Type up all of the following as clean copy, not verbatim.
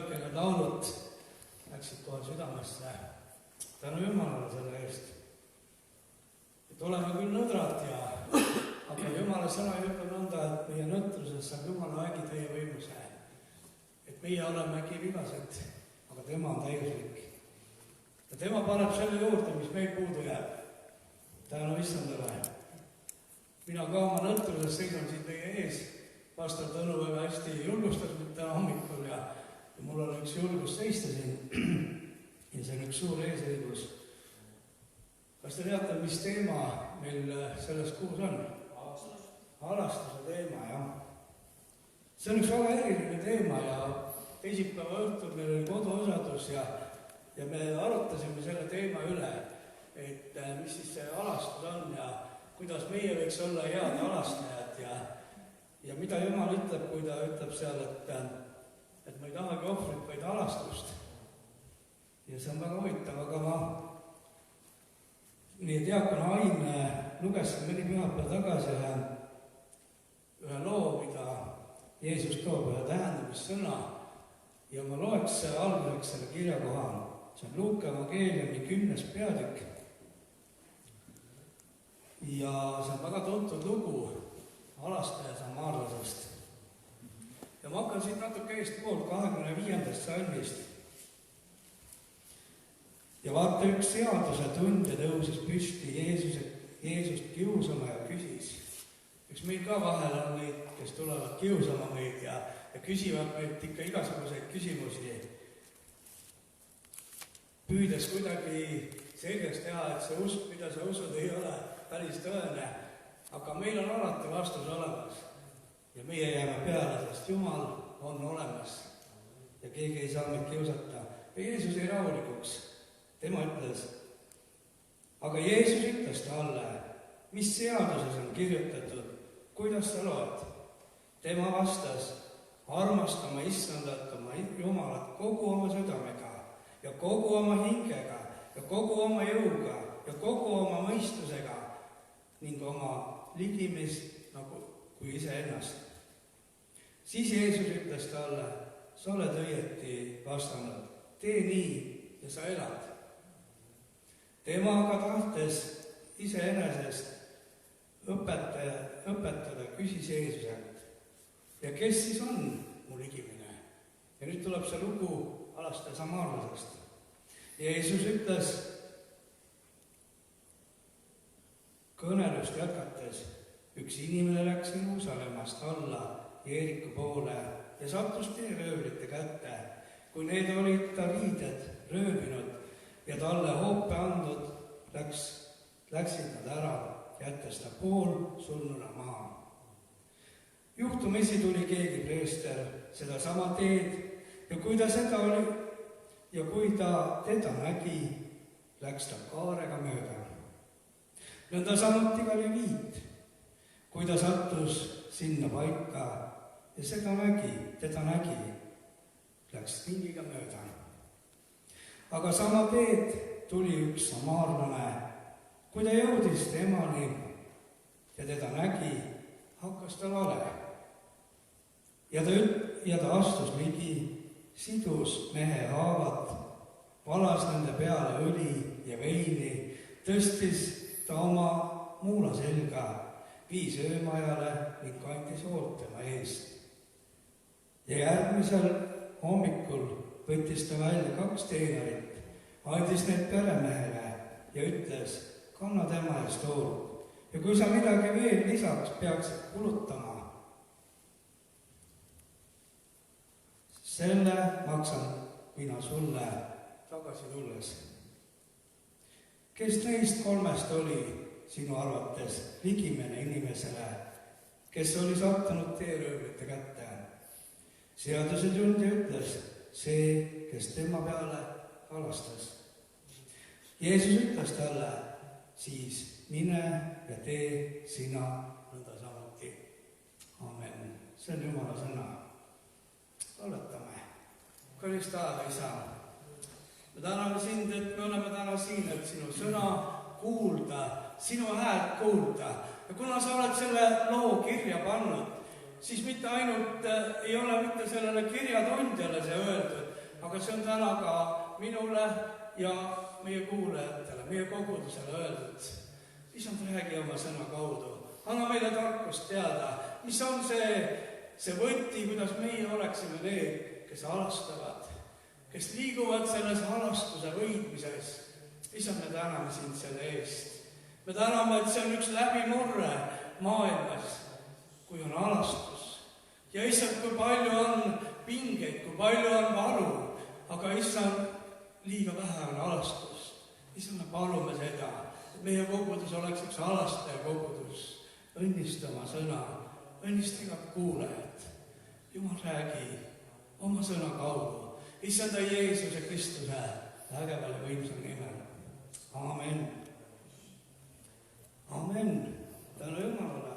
kõik need laulud läksid kohe südamesse. Tänu Jumalale selle eest. Et oleme küll nõdrad aga Jumala sõna ütleb nõnda, et meie nõtruses saab Jumala vägi täie võimuse. Et meie olemegi vigased, aga tema on täiuslik. Ja tema paneb selle juurde, mis meil puudu jääb. Tänu Issandale. Mina ka oma nõtruses seisan siin teie ees. Pastor Tõnu väga hästi julgustas mind täna hommikul ja mul on üks julgus seista siin. Ja see on üks suur eesõigus. Kas te teate, mis teema meil selles kuus on? Alastuse teema, jah. See on üks väga eriline teema ja teisipäeva õhtul meil oli koduosadus ja me arutasime selle teema üle, et mis siis see alastus on ja kuidas meie võiks olla head alastajad ja mida Jumal ütleb, kui ta ütleb seal, et ma ei tahagi ohvrit, vaid alastust. Ja see on väga huvitav, aga ma nii diakon Ain lugesin mõni pühapäev tagasi ühe loo, mida Jeesus toob ühe tähendamissõna ja ma loeks alguseks selle kirjakoha. See on Luuka evangeeliumi 10. peatükk. Ja see on väga tuntud lugu alastaja samaarlasest. Ja ma hakkan siit natuke eestpoolt 25. salmist. Ja vaata, üks seaduse tundja tõusis püsti Jeesust kiusama ja küsis. Üks meil ka vahel on neid, kes tulevad kiusama meid ja küsivad meilt ikka igasuguseid küsimusi. Püüdes kuidagi selgeks teha, et see usk, mida sa usud, ei ole päris tõene. Aga meil on alati vastus olemas ja meie jääme peale, sest Jumal on olemas ja keegi ei saa meid kiusata. Ja Jeesus ei rahulikuks. Tema ütles, aga Jeesus ütles talle, mis seaduses on kirjutatud, kuidas sa loed? Tema vastas, armasta oma Issandat, oma Jumalat kogu oma südamega ja kogu oma hingega ja kogu oma jõuga ja kogu oma mõistusega ning oma ligimist nagu kui iseennast. Siis Jeesus ütles talle, sa oled õieti vastanud, tee nii ja sa elad. Tema aga tahtes iseenesest õpetada küsis Jeesuselt, ja kes siis on mu ligimine? Ja nüüd tuleb see lugu alastaja samaarlasest. Jeesus ütles, kõnelust jätkates, üks inimene läks Jeruusalemmast alla Jeeriku poole ja sattus teeröövlite kätte, kui need olid ta riided röövinud ja talle hoope andnud, läksid nad ära, jättes ta pool surnuna maha. Juhtumisi tuli keegi preester seda sama teed ja kui ta teda nägi, läks ta kaarega mööda. Nõnda samuti ka leviit, kui ta sattus sinna paika ja teda nägi, läks ringiga mööda. Aga sama teed tuli üks samaarlane, kui ta jõudis temani ja teda nägi, hakkas ta vale. Ja ta astus ligi, sidus mehe haavad, valas nende peale õli ja veini, tõstis ta oma muula selga, viis öömajale ning kandis hoolt tema eest. Ja järgmisel hommikul võttis ta välja 2 teenarit, andis need peremehele ja ütles, kanna tema eest hoolt. Ja kui sa midagi veel lisaks peaksid kulutama, selle maksan mina sulle tagasi tulles. Kes neist 3 oli sinu arvates ligimene inimesele, kes oli sattunud teeröövlite kätte? Seaduse tundja ütles, see, kes tema peale alastas. Jeesus ütles talle, siis mine ja tee sina nõnda samuti. Amen. See on Jumala sõna. Palvetame. Kallis taeva Isa, me täname sind, et me oleme täna siin, et sinu sõna kuulda, sinu häält kuulda. Ja kuna sa oled selle loo kirja pannud, siis mitte ainult ei ole mitte sellele kirjatundjale see öeldud, aga see on täna ka minule ja meie kuulajatele, meie kogudusele öeldud. Issand, räägi oma sõna kaudu. Anna meile tarkust teada, mis on see võti, kuidas meie oleksime need, kes halastavad, kes liiguvad selles halastuse võidmises. Issand, me täname sind selle eest. Me täname, et see on üks läbimurre maailmas, kui on halastus. Ja issand, kui palju on pingeid, kui palju on valu, aga issand, liiga vähe on halastust. Issand, me palume seda, et meie kogudus oleks üks halastaja kogudus. Õnnista oma sõna, õnnista igat kuulajat. Jumal, räägi oma sõna kaudu. Issanda Jeesuse Kristuse ägeval ja võimsal nimel. Amen. Amen. Tänu Jumalale.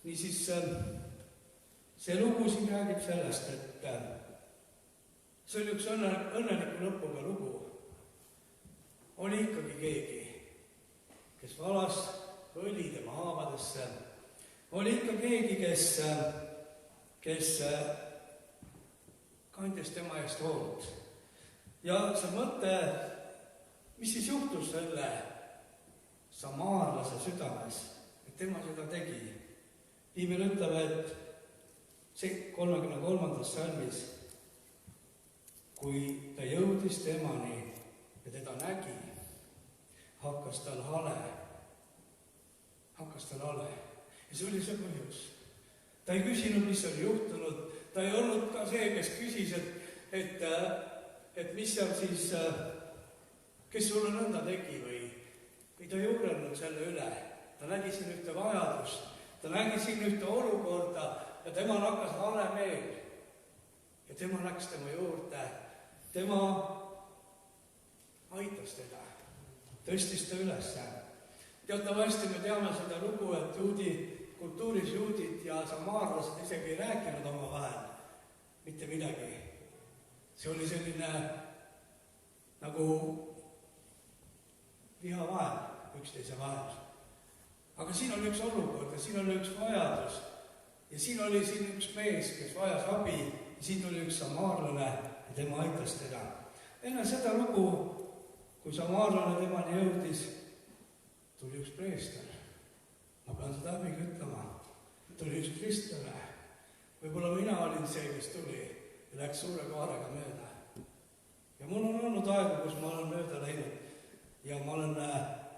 Niisiis, see lugu siin räägib sellest, et see oli üks õnneliku lõpuga lugu. Oli ikkagi keegi, kes valas õli tema haavadesse. Oli ikka keegi, kes kandis tema eest hoolt. Ja see mõte, mis siis juhtus selle samaarlase südames, et tema seda tegi. Piibel ütleb, et see 33. salmis, kui ta jõudis temani ja teda nägi, hakkas tal hale. Ja see oli see põhjus. Ta ei küsinud, mis oli juhtunud. Ta ei olnud ka see, kes küsis, et mis seal siis, kes sulle nõnda tegi või ta ei juurelnud selle üle. Ta nägi siin ühte vajadust, ta nägi siin ühte olukorda ja temal hakkas hale meel. Ja tema läks tema juurde, tema aitas teda, tõstis ta üles. Teatavasti me teame seda lugu, et kultuuris juudid ja samaarlased isegi ei rääkinud omavahel mitte midagi. See oli selline nagu vihavaen üksteise vahel. Aga siin oli üks olukord ja siin oli üks vajadus. Ja siin oli üks mees, kes vajas abi ja siin tuli üks samaarlane ja tema aitas teda. Enne seda lugu, kui samaarlane temani jõudis, tuli üks preester. Ma pean seda häbiga ütlema. Tuli üks kristlane. Võib-olla mina olin see, kes tuli ja läks suure kaarega mööda. Ja mul on olnud aegu, kus ma olen mööda läinud ja ma olen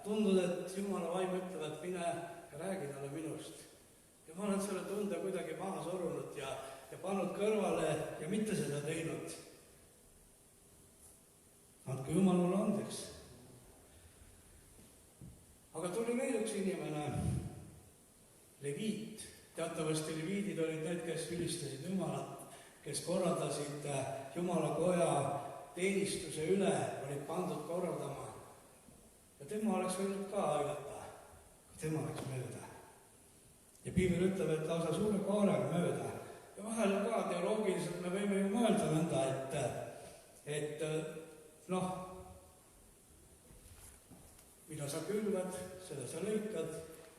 tundnud, et Jumala vaim ütleb, et mine ja räägi talle minust. Ja ma olen selle tunde kuidagi maha sorunud ja pannud kõrvale ja mitte seda teinud. Andke Jumal mulle andeks. Aga tuli veel üks inimene, leviit. Teatavasti leviidid olid need, kes ülistasid Jumalat, kes korraldasid Jumala koja teenistuse üle, olid pandud korraldama. Ja tema oleks võinud ka aidata, kui tema läks mööda. Ja Piibel ütleb, et lausa suure kaarega mööda. Ja vahel ka teoloogiliselt me võime ju mõelda nõnda, et mida sa külvad, seda sa lõikad.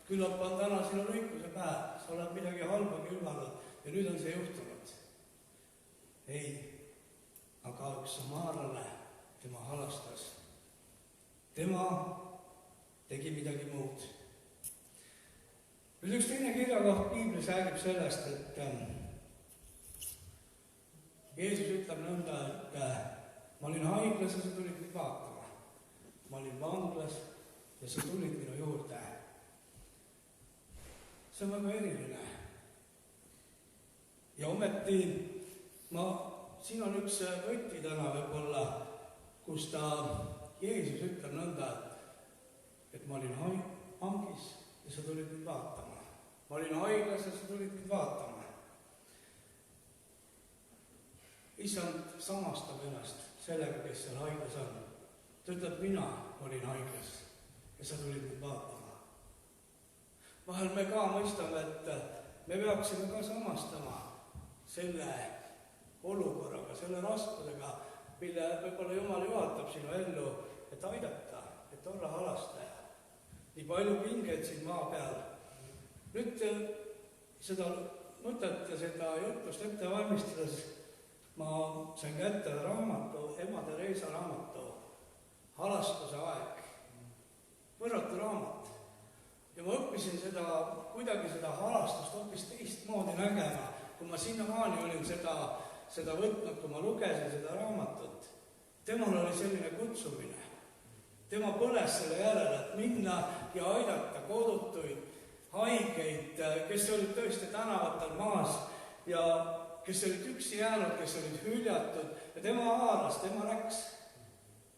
Küllap on täna sinu lõikuse päev, sa oled midagi halba külvanud ja nüüd on see juhtunud. Ei, aga üks samaarlane, tema halastas. Tema tegi midagi muud. Nüüd üks teine kirjakoht Piiblis räägib sellest, et Jeesus ütleb nõnda, et ma olin haiglas ja sa tulid mind vaatama. Ma olin vanglas ja sa tulid minu juurde. See on väga eriline. Ja ometi siin on üks võti täna võib-olla, kus Jeesus ütleb nõnda, et ma olin hangis ja sa tulid mind vaatama. Ma olin haiglas ja sa tulid mind vaatama. Issand samastab ennast sellega, kes seal haiglas on. Ta ütleb, mina olin haiglas ja sa tulid mind vaatama. Vahel me ka mõistame, et me peaksime ka samastama selle olukorraga, selle raskusega, mille võib-olla Jumal juhatab sinu ellu, et aidata, et olla halastaja. Nii palju pingeid siin maa peal. Nüüd seda mõtet ja seda jutlust ette valmistades ma sain kätte raamatu, Ema Theresa raamatu Halastuse aeg, võrratu raamat. Ja ma õppisin kuidagi seda halastust hoopis teistmoodi nägema, kui ma sinnamaani olin seda võtnud, kui ma lugesin seda raamatut. Temal oli selline kutsumine. Tema põles selle järele, et minna ja aidata kodutuid, haigeid, kes olid tõesti tänavatel maas ja kes olid üksi jäänud, kes olid hüljatud ja tema haaras, tema läks.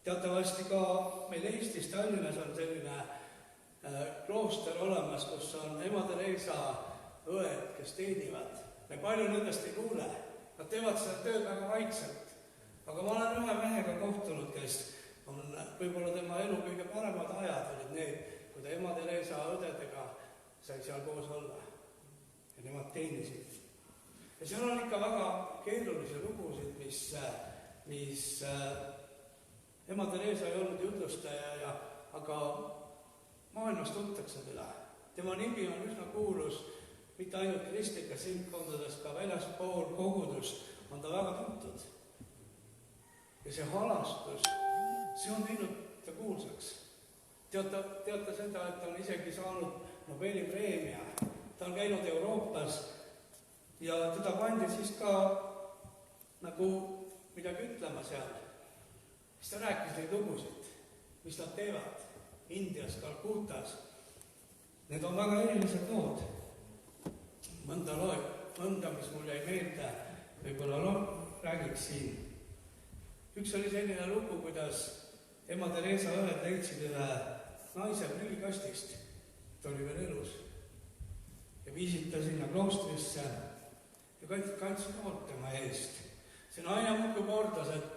Teatavasti ka meil Eestis Tallinnas on selline klooster olemas, kus on Ema Theresa õed, kes teenivad. Me palju nendest ei kuule. Nad teevad seda tööd väga vaikselt. Aga ma olen ühe mehega kohtunud, kes on võib-olla tema elu kõige paremad ajad olid need, kui ta Ema Theresa õdedega sai seal koos olla. Ja nemad teenisid. Ja seal on ikka väga keerulisi lugusid, mis Ema Theresa ei olnud jutlustaja, aga maailmas tuntakse teda. Tema nimi on üsna kuulus, mitte ainult kristlikes ringkondades, ka väljaspool kogudust on ta väga tuntud. Ja see halastus, see on teinud ta kuulsaks. Teate seda, et ta on isegi saanud Nobeli preemia. Ta on käinud Euroopas ja teda pandi siis ka nagu midagi ütlema seal. Siis ta rääkis neid lugusid, mis nad teevad Indias, Kalkutas. Need on väga erilised lood. Mõnda, mis mul jäi meelde, võib-olla räägiks siin. Üks oli selline lugu, kuidas Ema Theresa õed leidsid ühe naise prügikastist. Ta oli veel elus. Ja viisid ta sinna kloostrisse ja kandsid hoolt tema eest. See naine muudkui kordas, et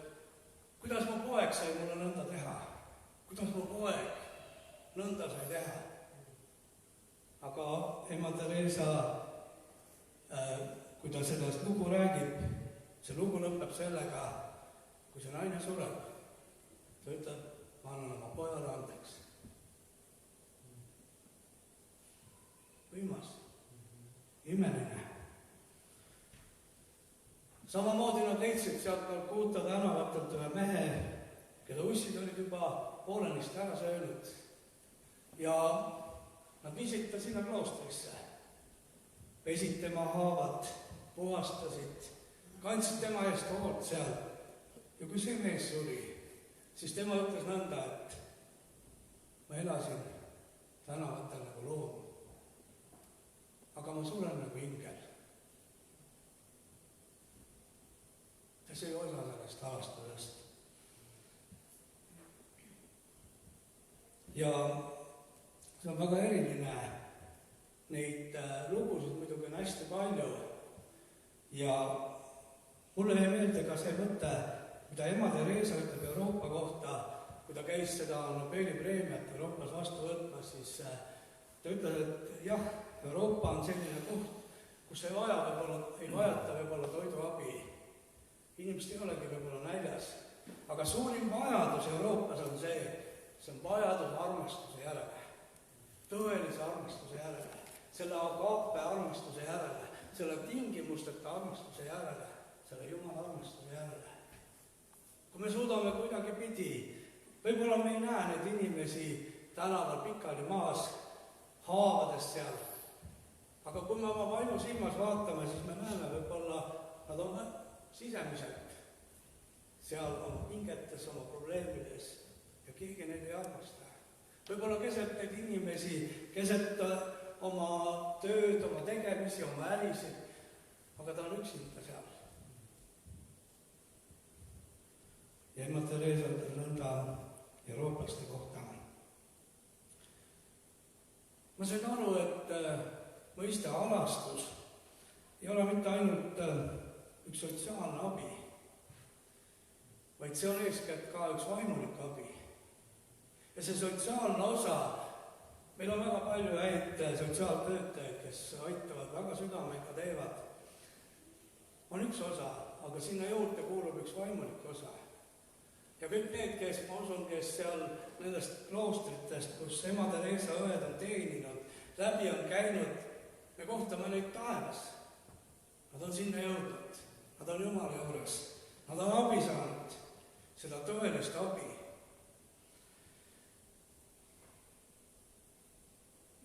kuidas mu poeg sai mulle nõnda teha? Kuidas mu poeg nõnda sai teha? Aga Ema Theresa, kui ta sellest lugu räägib, see lugu lõpeb sellega, kui see naine sureb. Ta ütleb, ma annan oma pojale andeks. Võimas, imeline. Samamoodi nad leidsid sealt Kalkuta tänavatelt ühe mehe, kelle ussid olid juba poolenisti ära söönud. Ja nad viisid ta sinna kloostrisse. Pesid tema haavad, puhastasid, kandsid tema eest hoolt seal. Ja kui see mees suri, siis tema ütles nõnda, et ma elasin tänavatel nagu loom. Aga ma suren nagu ingel. Ja see osa sellest halastusest. Ja see on väga eriline. Neid lugusid muidugi on hästi palju. Ja mulle jäi meelde ka see mõte, mida Ema Theresa ütleb Euroopa kohta, kui ta käis seda Nobeli preemiat Euroopas vastu võtmas, siis ta ütles, et jah, Euroopa on selline koht, kus ei vajata võib-olla toiduabi. Inimesed ei olegi võib-olla näljas. Aga suurim vajadus Euroopas on see on vajadus armastuse järele. Tõelise armastuse järele. Selle agape armastuse järele. Selle tingimusteta armastuse järele. Selle Jumala armastuse järele. Kui me suudame kuidagi pidi, võib-olla me ei näe neid inimesi tänaval pikali maas, haavades seal. Aga kui me oma vaimu silmas vaatame, siis me näeme võib-olla, nad on sisemiselt seal oma pingetes, oma probleemides ja keegi neid ei armasta. Võib-olla keset neid inimesi, keset oma tööd, oma tegemisi, oma ärisid, aga ta on üksinda seal. Ja Ema Theresa nõnda eurooplaste kohta. Ma sain aru, et mõiste halastus ei ole mitte ainult üks sotsiaalne abi, vaid see on eeskätt ka üks vaimulik abi. Ja see sotsiaalne osa, meil on väga palju häid sotsiaaltöötajaid, kes aitavad, väga südamega teevad. On üks osa, aga sinna juurde kuulub üks vaimulik osa. Ja kõik need, kes, ma usun, kes seal nendest kloostritest, kus Ema Theresa õed on teeninud, läbi on käinud, me kohtame neid taevas. sinna jõudnud, nad on Jumala juures, nad on abi saanud, seda tõelist abi.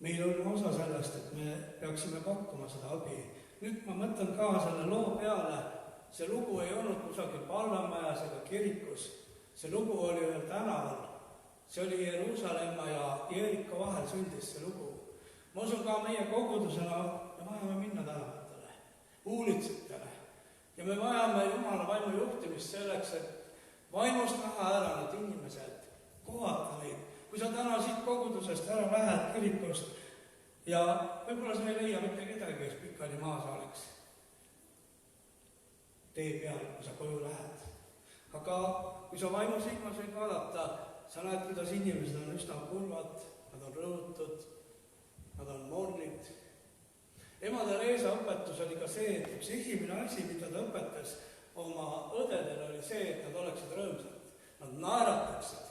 Meil on osa sellest, et me peaksime pakkuma seda abi. Nüüd ma mõtlen ka selle loo peale, see lugu ei olnud kusagil pallamajas ega kirikus, see lugu oli ühel tänaval, see oli Jeruusalemma ja Jeeriko vahel sündis see lugu. Ma usun ka meie kogudusena, me vajame minna tänavatele, uulitsetele ja me vajame Jumala vaimu juhtimist selleks, et vaimust näha ära need inimesed, kohata neid. Kui sa täna siit kogudusest ära lähed kirikust ja võib-olla sa ei leia mitte kedagi, kes pikali maas oleks tee peal, kui sa koju lähed. Aga kui sa vaimu silmas võid vaadata, sa näed, kuidas inimesed on üsna kurvad, nad on rõhutud, nad on mornid. Ema Theresa õpetus oli ka see, et üks esimene asi, mida ta õpetas oma õdedel, oli see, et nad oleksid rõõmsad, nad naerataksid.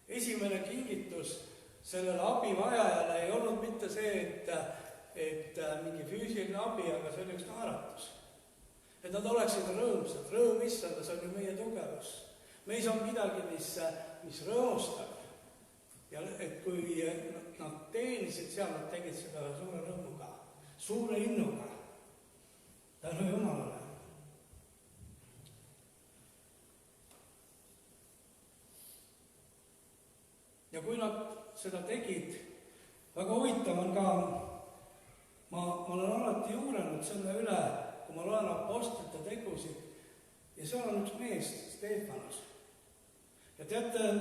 Esimene kingitus sellele abivajajale ei olnud mitte see, et mingi füüsiline abi, aga see oli üks naeratus. Et nad oleksid rõõmsad, rõõm issanda, see on ju meie tugevus. Meis on midagi, mis rõõmustab. Ja et kui nad teenisid seal, nad tegid seda suure rõõmuga, suure innuga. Tänu Jumalale. Ja kui nad seda tegid, väga huvitav on ka, ma olen alati juurenud selle üle, kui ma loen apostlite tegusid, ja seal on üks mees, Stefanos. Ja teate,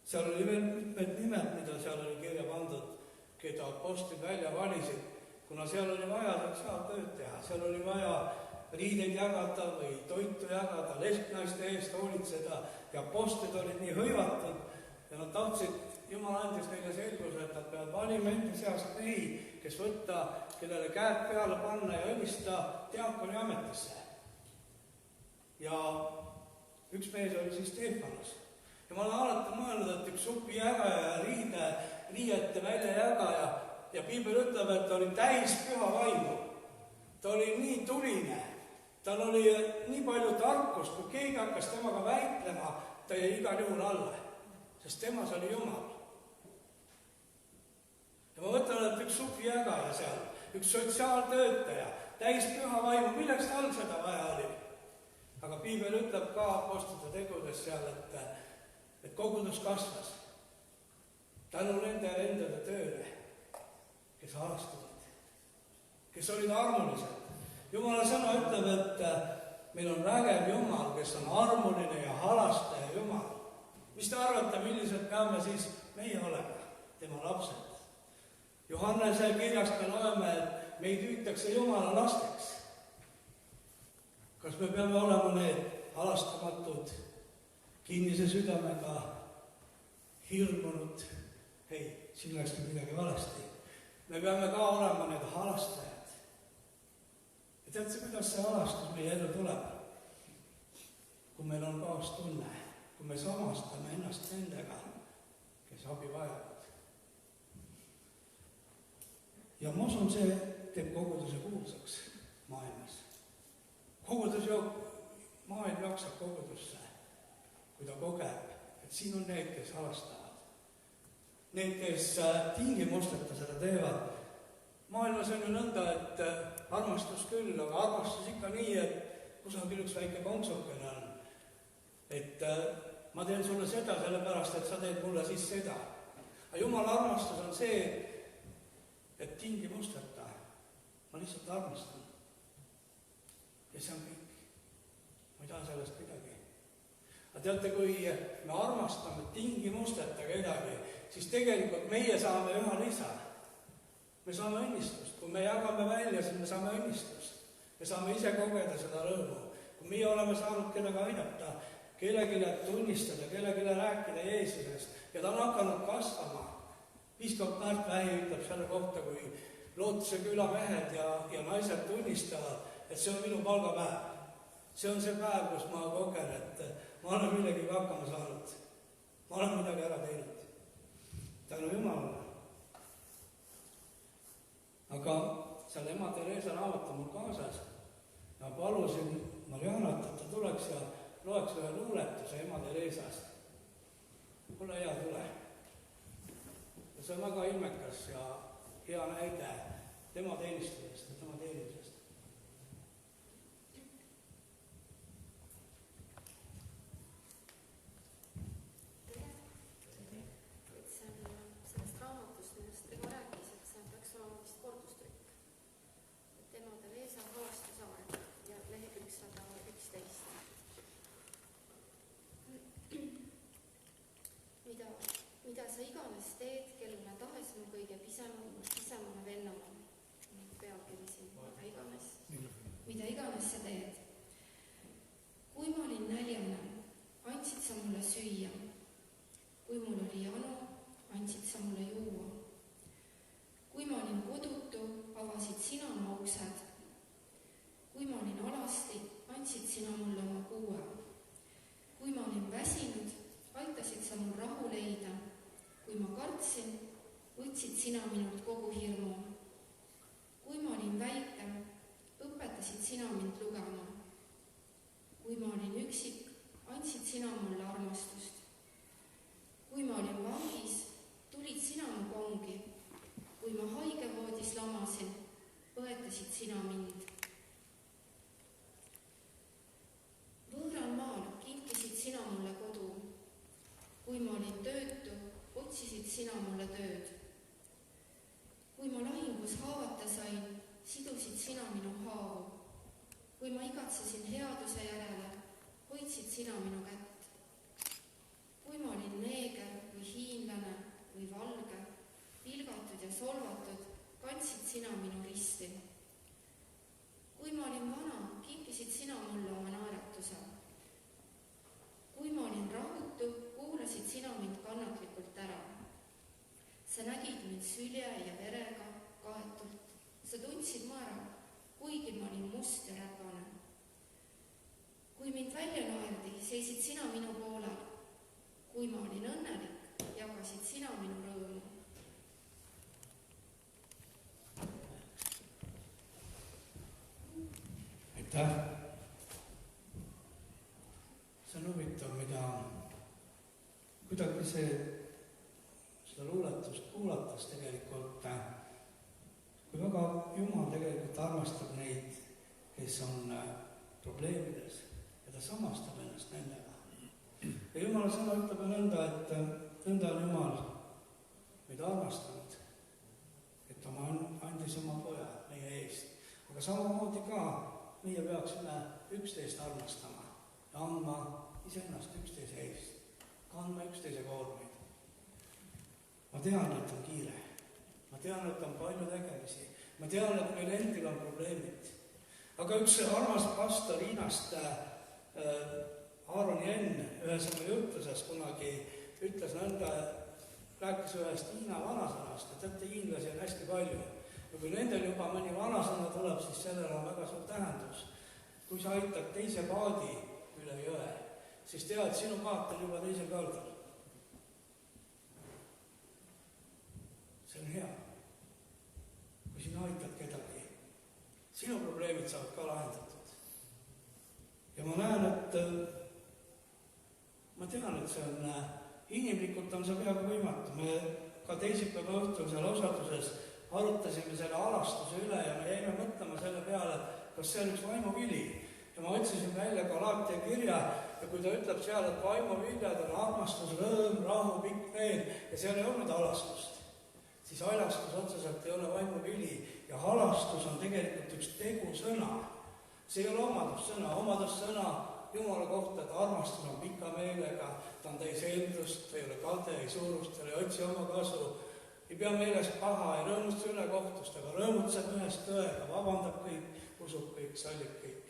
seal oli veel mitmed nimed, mida seal oli kirja pandud, keda apostlid välja valisid, kuna seal oli vaja sotsiaaltööd teha, seal oli vaja riideid jagada või toitu jagada, lesknaiste eest hoolitseda ja apostlid olid nii hõivatud, ja nad tahtsid, Jumal andis neile selguse, et nad peavad valima enda seast mehi, kes võtta, kellele käed peale panna ja õnnista diakoni ametisse. Ja üks mees oli siis Stefanos. Ja ma olen alati mõelnud, et üks supi jagaja ja riiete välja jagaja ja piibel ütleb, et ta oli täis püha vaimu. Ta oli nii tuline, tal oli nii palju tarkust, kui keegi hakkas temaga väitlema, ta jäi igal juhul alla. Sest temas oli Jumal. Ja ma mõtlen, et üks supijägaja seal, üks sotsiaaltöötaja, täis püha vaimu, milleks tal seda vaja oli? Aga piibel ütleb ka apostlite tegudes seal, et kogudus kasvas tänu nende endale tööle, kes halastusid, kes olid armulised. Jumala sõna ütleb, et meil on vägev Jumal, kes on armuline ja halastaja Jumal. Mis te arvate, millised peame siis meie olema, tema lapsed? Johannese kirjast me loeme, et meid hüütakse Jumala lasteks. Kas me peame olema need halastamatud, kinnise südamega, hirmunud? Hei, siin läkski midagi valesti. Me peame ka olema need halastajad. Ja teadse, kuidas see halastus meie ellu tuleb? Kui meil on kaastunne. Kui me samastame ennast nendega, kes abi vajavad. Ja ma usun, see teeb koguduse kuulsaks maailmas. Maailm jaksab kogudusse, kui ta kogeb, et siin on need, kes halastavad. Need, kes tingimusteta seda teevad. Maailmas on ju nõnda, et armastus küll, aga armastus ikka nii, et kusagil üks väike konksukene on. Et ma teen sulle seda sellepärast, et sa teed mulle siis seda. Aga Jumala armastus on see, et tingimusteta ma lihtsalt armastan. Ja see on kõik. Ma ei taha sellest midagi. Aga teate, kui me armastame tingimusteta kedagi, siis tegelikult meie saame üha lisa. Me saame õnnistust. Kui me jagame välja, siis me saame õnnistust. Me saame ise kogeda seda rõõmu. Kui meie oleme saanud kedagi aidata, kellelegi tunnistada, kellelegi rääkida Jeesusest ja ta on hakanud kasvama. Piiskop Märt Vähi ütleb selle kohta, kui Lootuse küla mehed ja naised tunnistavad, et see on minu palgapäev. See on see päev, kus ma kogen, et ma olen millegi hakkama saanud. Ma olen midagi ära teinud. Tänu Jumalale. Aga seal ema Theresa raamat on mul kaasas. Ma palusin Marianat, et ta tuleks ja loeks ühe luuletuse Ema Tereesast. Ole hea, tule. Ja see on väga ilmekas ja hea näide tema teenistusest ja tema teenistusest. Sellest raamatust, millest Rigo rääkis, et see peaks olema vist kordustrükk. Ema Tereesa halastusaeg ja lehekülg 111. Mida sa iganes teed, kellele tahes mu kõige pisemana vennama. Pealkiri siin, mida iganes sa teed. Kui ma olin näljane, andsid sa mulle süüa. Kui mul oli janu, andsid sa mulle juua. Kui ma olin kodutu, avasid sina mu uksed. Kui ma olin alasti, andsid sina mulle oma kuue. Kui ma olin väsinud, aitasid sa mul rahu leida. Kui ma kartsin, võtsid sina minult kogu hirmu. Kui ma olin väike, õpetasid sina mind lugema. Kui ma olin üksik, andsid sina mulle armastust. Kui ma olin vangis, tulid sina mu kongi. Kui ma haigevoodis lamasin, põetasid sina mind. Võõral maal kinkisid sina mulle kodu. Kui ma olin töötu, otsisid sina mulle tööd. Kui ma lahingus haavata sain, sidusid sina minu haavu. Kui ma igatsesin headuse järele, hoidsid sina minu kätt. Kui ma olin neeger või hiinlane või valge, pilgatud ja solvatud, kandsid sina minu risti. Kui ma olin vana, kinkisid sina mulle oma naeratuse. Kui ma olin rahutu, kuulasid sina mind kannatlikult ära. Sa nägid mind sülje ja verega kaetult. Sa tundsid mu ära, kuigi ma olin must ja räpane. Kui mind välja naerdi, seisid sina minu poolel. Kui ma olin õnnelik, jagasid sina minu rõõmu. Aitäh! See on huvitav, kuidagi seda luuletust kuulates tegelikult, kui väga Jumal tegelikult armastab neid, kes on probleemides ja ta samastab ennast nendega. Ja Jumala sõna ütleb nõnda, et nõnda on Jumal meid armastanud, et ta andis oma poja meie eest. Aga samamoodi ka meie peaksime üksteist armastama ja andma iseennast üksteise eest, kandma üksteise koormeid. Ma tean, et on kiire. Ma tean, et on palju tegemisi. Ma tean, et meil endil on probleemid. Aga üks armas pastor Hiinast, Aaron Jenn, ühes oma jutluses kunagi ütles nõnda, rääkis ühest Hiina vanasõnast, et teate, hiinlasi on hästi palju. Ja kui nendel juba mõni vanasõna tuleb, siis sellel on väga suur tähendus. Kui sa aitad teise paadi üle jõe, siis tead, sinu paat on juba teisel kaldal. See on hea. Kui sina aitad kedagi, sinu probleemid saavad ka lahendatud. Ja ma näen, ma tean, et see on, inimlikult on see peaaegu võimatu. Me ka teisipäeva õhtul seal osaduses arutasime selle alastuse üle ja me jäime mõtlema selle peale, kas see on üks vaimuvili. Ja ma otsisin välja Galaatia kirja ja kui ta ütleb seal, et vaimuviljad on armastus, rõõm, rahu, pikk meel ja seal ei olnud halastust, siis halastus otseselt ei ole vaimuvili ja halastus on tegelikult üks tegusõna. See ei ole omadussõna Jumala kohta, et armastus on pika meelega, ta on täis eeldust, ta ei ole kade, ei suurust, ta ei otsi oma kasu, ei pea meeles paha, ei rõõmusta üle kohtust, aga rõõmutseb ühest tõega, vabandab kõik, usub kõik, sallib kõik.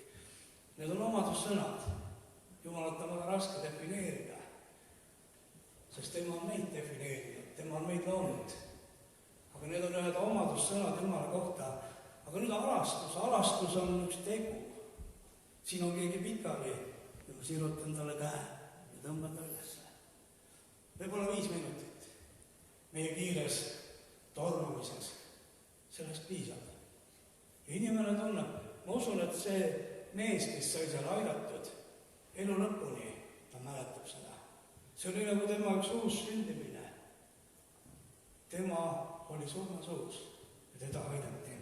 Need on omadussõnad. Jumalat on väga raske defineerida, sest tema on meid defineerinud, tema on meid loonud. Aga need on ühed omadussõnad Jumala kohta. Aga nüüd alastus on üks tegu. Siin on keegi pikali ja ma sirutan talle käe ja tõmban ta ülesse. Võib-olla 5 minutit meie kiires tormamises. Sellest piisab. ja inimene tunneb, ma usun, et see mees, kes sai seal aidatud, elu lõpuni, ta mäletab seda. See oli nagu tema üks uus sündimine. Tema oli surmasuus ja teda aidati.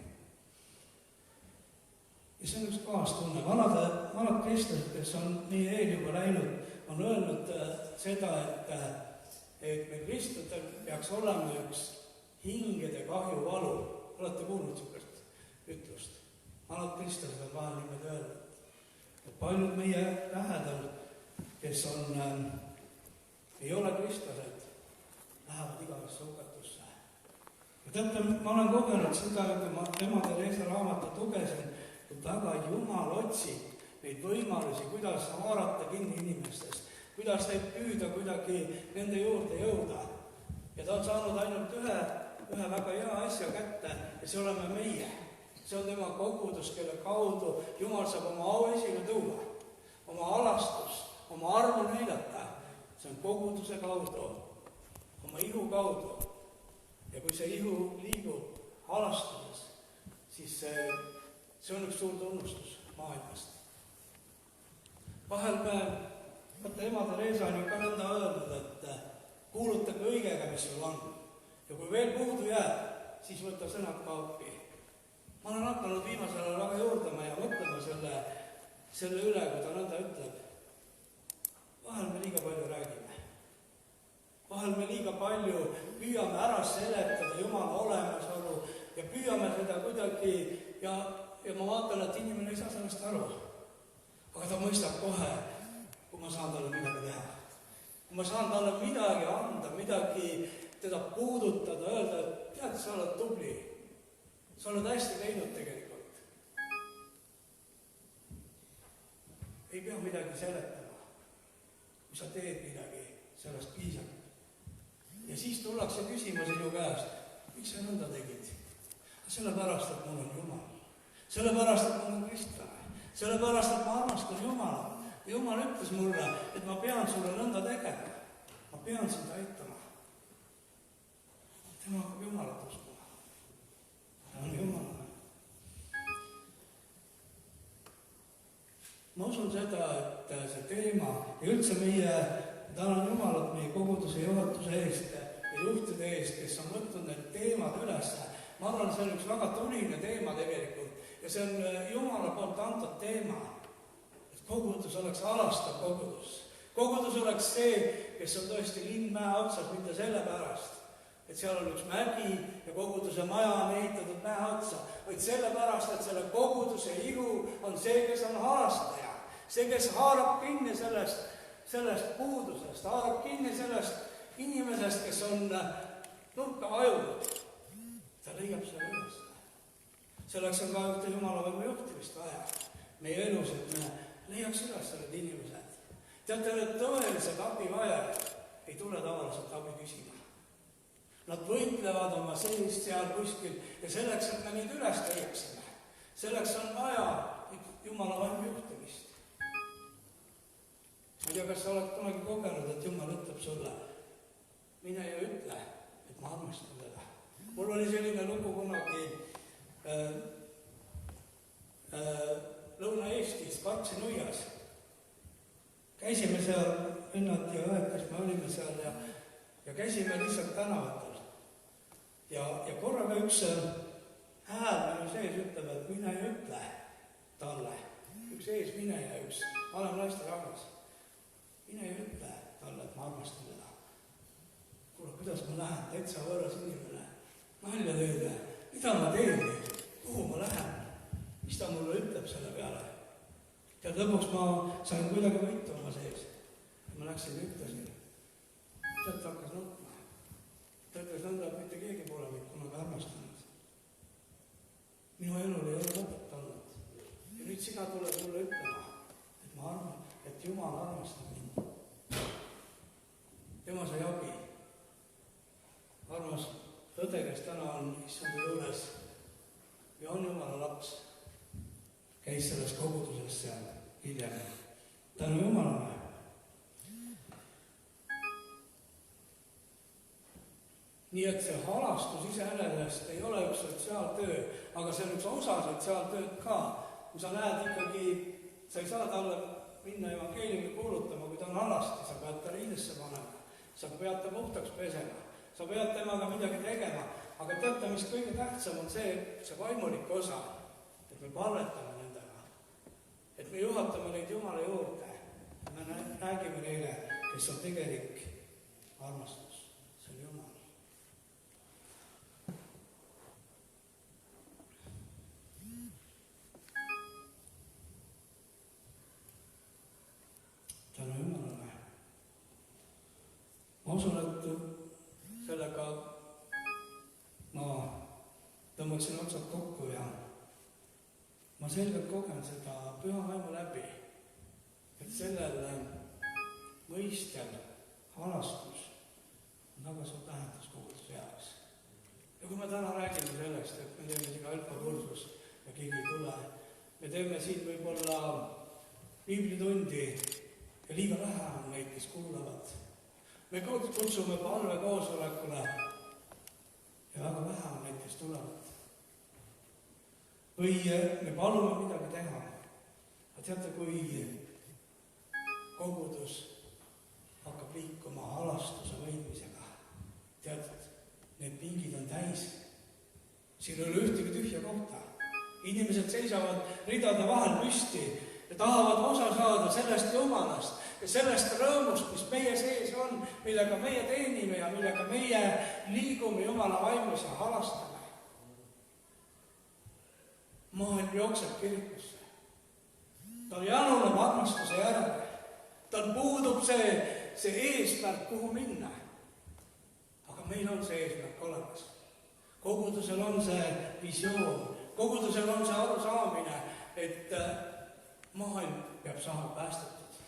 Ja see on üks kaastunne. Vanad kristlased, kes on meie eel juba läinud, on öelnud seda, et me kristlatel peaks olema üks hingede kahjuvalu. Olete kuulnud sihukest ütlust? Vanad kristlased on vahel niimoodi öelnud. Et paljud meie lähedal, kes ei ole kristlased, lähevad igavesse hukatusse. Ja teate, ma olen kogenud seda, kui ma Ema Teresa raamatat lugesin, et väga Jumal otsib neid võimalusi, kuidas haarata kinni inimestest, kuidas neid püüda kuidagi nende juurde jõuda. Ja ta on saanud ainult ühe väga hea asja kätte ja see oleme meie. See on tema kogudus, kelle kaudu Jumal saab oma au esile tuua, oma alastust, oma armu näidata. See on koguduse kaudu, oma ihu kaudu. Ja kui see ihu liigub alastuses, siis see on üks suur tunnustus maailmast. Vahel Ema Teresa on ju ka nõnda öelnud, et kuuluta kõigega, mis sul on. Ja kui veel puudu jääb, siis võta sõnad ka appi. Ma olen hakanud viimasel ajal väga juurdama ja mõtlema selle üle, kui ta nõnda ütleb. Vahel me liiga palju räägime. Vahel me liiga palju püüame ära seletada Jumala olemasolu ja püüame seda kuidagi ja ma vaatan, et inimene ei saa sellest aru. Aga ta mõistab kohe, kui ma saan talle midagi teha. Kui ma saan talle midagi anda, midagi teda puudutada, öelda, et tead, sa oled tubli. Sa oled hästi teinud tegelikult. Ei pea midagi seletama. Kui sa teed midagi, sellest piisab. Ja siis tullakse küsima sinu käest, miks sa nõnda tegid? Sellepärast, et mul on Jumal. Sellepärast, et mul on kristlane. Sellepärast, et ma armastan Jumala. Jumal ütles mulle, et ma pean sulle nõnda tegema. Ma pean sind aitama. Tema hakkab Jumalat uskuma. Ta on Jumal. Ma usun seda, et see teema ja üldse tänan Jumalat meie koguduse juhatuse eest ja juhtide eest, kes on võtnud need teemad üles. Ma arvan, see on üks väga tuline teema tegelikult ja see on Jumala poolt antud teema, et kogudus oleks alastav kogudus. Kogudus oleks see, kes on tõesti linn mäe otsas, mitte sellepärast, et seal on üks mägi ja koguduse maja on ehitatud mäe otsa, vaid sellepärast, et selle koguduse ihu on see, kes on halastaja, see, kes haarab kinni sellest puudusest, haarab kinni sellest inimesest, kes on nurka ajunud. Ta leiab selle üles. Selleks on ka ühte Jumala võimu juhtimist vaja meie elus, et me leiaks üles need inimesed. Teate, need tõelised abivajad ei tule tavaliselt abi küsima. Nad võitlevad oma seest seal kuskil ja selleks, et me neid üles leiaksime. Selleks on vaja Jumala võimu juhtimist. Ma ei tea, kas sa oled kunagi kogenud, et Jumal ütleb sulle, mine ja ütle, et ma armastan teda. Mul oli selline lugu kunagi Lõuna-Eestis, Kartsi-Nuias. Käisime seal, vennad ja õed, kes me olime seal ja käisime lihtsalt tänavatel. Ja korraga üks hääl minu sees ütleb, et mine ja ütle talle. Üks eesmineja, üks vanem naisterahvas. Mine ja ütle talle, et ma armastan teda. Kuule, kuidas ma lähen, täitsa võõras inimene. Nalja teile, mida ma teen nüüd? Kuhu ma lähen? Mis ta mulle ütleb selle peale? Ja lõpuks ma sain kuidagi võitu oma sees. Ma läksin ja ütlesin. Sealt hakkas nutma. Ta ütles nõnda, et mitte keegi pole mind kunagi armastanud. Minu elul ei ole lõpet olnud. Ja nüüd sina tuled mulle ütlema, et ma arvan, et Jumal armastab mind. Tema sai abi. Armas õde, kes täna on issanda juures ja on Jumala laps, käis selles koguduses seal hiljem. Tänu Jumalale. nii et see halastus iseenesest ei ole üks sotsiaaltöö, aga see on üks osa sotsiaaltööd ka. Kui sa näed ikkagi, sa ei saa talle minna evangeeliumi kuulutama, kui ta on halasti, sa pead ta riidesse panema, sa pead ta puhtaks pesema, sa pead temaga midagi tegema, aga teate, mis kõige tähtsam on see vaimulik osa, et me palvetame nendega, et me juhatame neid Jumala juurde, me räägime neile, kes on tegelik armastus, see on Jumal. Tänu Jumalale. Ma usun, et sellega ma tõmbaksin otsad kokku ja ma selgelt kogen seda püha vaimu läbi, et sellel mõistel halastus on väga suur tähendus koguduse jaoks. Ja kui me täna räägime sellest, et me teeme siga alfakursus ja keegi ei tule, me teeme siin võib-olla piiblitundi ja liiga vähe on neid, kes kuulavad. Me kutsume palvekoosolekule ja väga vähe on neid, kes tulevad. Või me palume midagi teha. Aga teate, kui kogudus hakkab liikuma halastuse võidmisega, tead, need pingid on täis. Siin ei ole ühtegi tühja kohta. Inimesed seisavad ridade vahel püsti ja tahavad osa saada sellest Jumalast ja sellest rõõmust, mis meie sees on, millega meie teenime ja millega meie liigume Jumala vaimus ja halastame. Maailm jookseb kirikusse. Tal januneb armastuse järele. Tal puudub see eesmärk, kuhu minna. Aga meil on see eesmärk olemas. Kogudusel on see visioon. Kogudusel on see arusaamine, et maailm peab saama päästetud.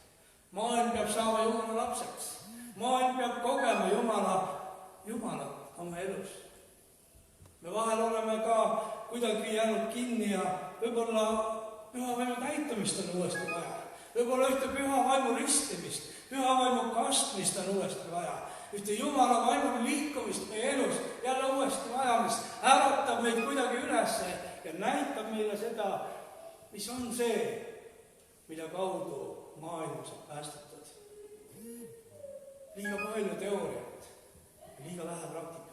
Maailm peab saama Jumala lapseks. Maailm peab kogema Jumalat oma elus. Me vahel oleme ka kuidagi jäänud kinni ja võib-olla püha vaimu täitumist on uuesti vaja. Võib-olla ühte püha vaimu ristimist, püha vaimu kastmist on uuesti vaja. Ühte Jumala vaimu liikumist meie elus jälle uuesti vaja, mis äratab meid kuidagi üles ja näitab meile seda, mis on see, mida kaudu maailm saab päästetud. Liiga palju teooriat, liiga vähe praktikat.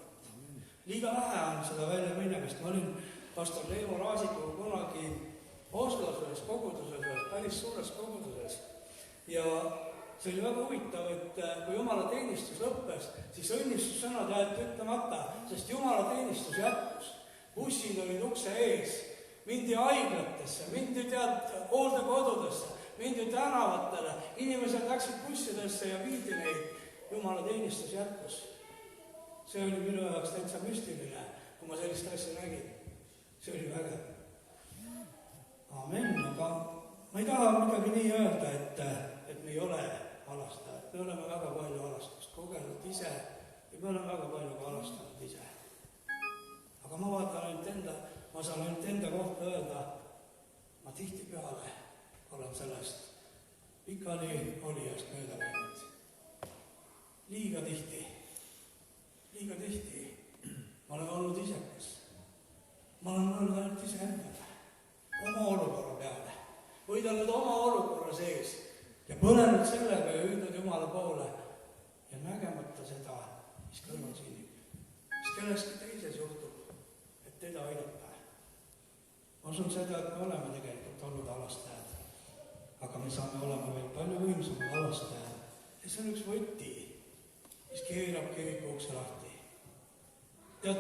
Liiga vähe on seda välja minemist. Ma olin pastor Leevo Raasikuga kunagi Oslos ühes koguduses, päris suures koguduses. Ja see oli väga huvitav, et kui Jumala teenistus lõppes, siis õnnistussõnad jäeti ütlemata, sest Jumala teenistus jätkus. Bussid olid ukse ees, mindi haiglatesse, mindi hooldekodudesse, mindi tänavatele, inimesed läksid bussidesse ja viidi neid. Jumala teenistus jätkus. See oli minu jaoks täitsa müstiline, kui ma sellist asja nägin. See oli vägev. Amen, aga ma ei taha midagi nii öelda, et me ei ole halastajad. Me oleme väga palju halastust kogenud ise ja me oleme väga palju ka halastanud ise. Aga ma saan ainult enda kohta öelda, ma tihti peale olen sellest pikali olijast mööda läinud. Liiga tihti. Ma olen olnud isekas. Ma olen olnud ainult ise endale, oma olukorra peale. Võidelnud oma olukorra sees ja põlenud sellega ja hüüdnud Jumala poole ja nägemata seda, mis kõrval sünnib. Mis kelleski teises juhtub, et teda aidata. Ma usun seda, et me oleme tegelikult olnud halastajad, aga me saame olema veel palju võimsamad halastajad. Ja see on üks võti, mis keerab kiriku ukse lahti.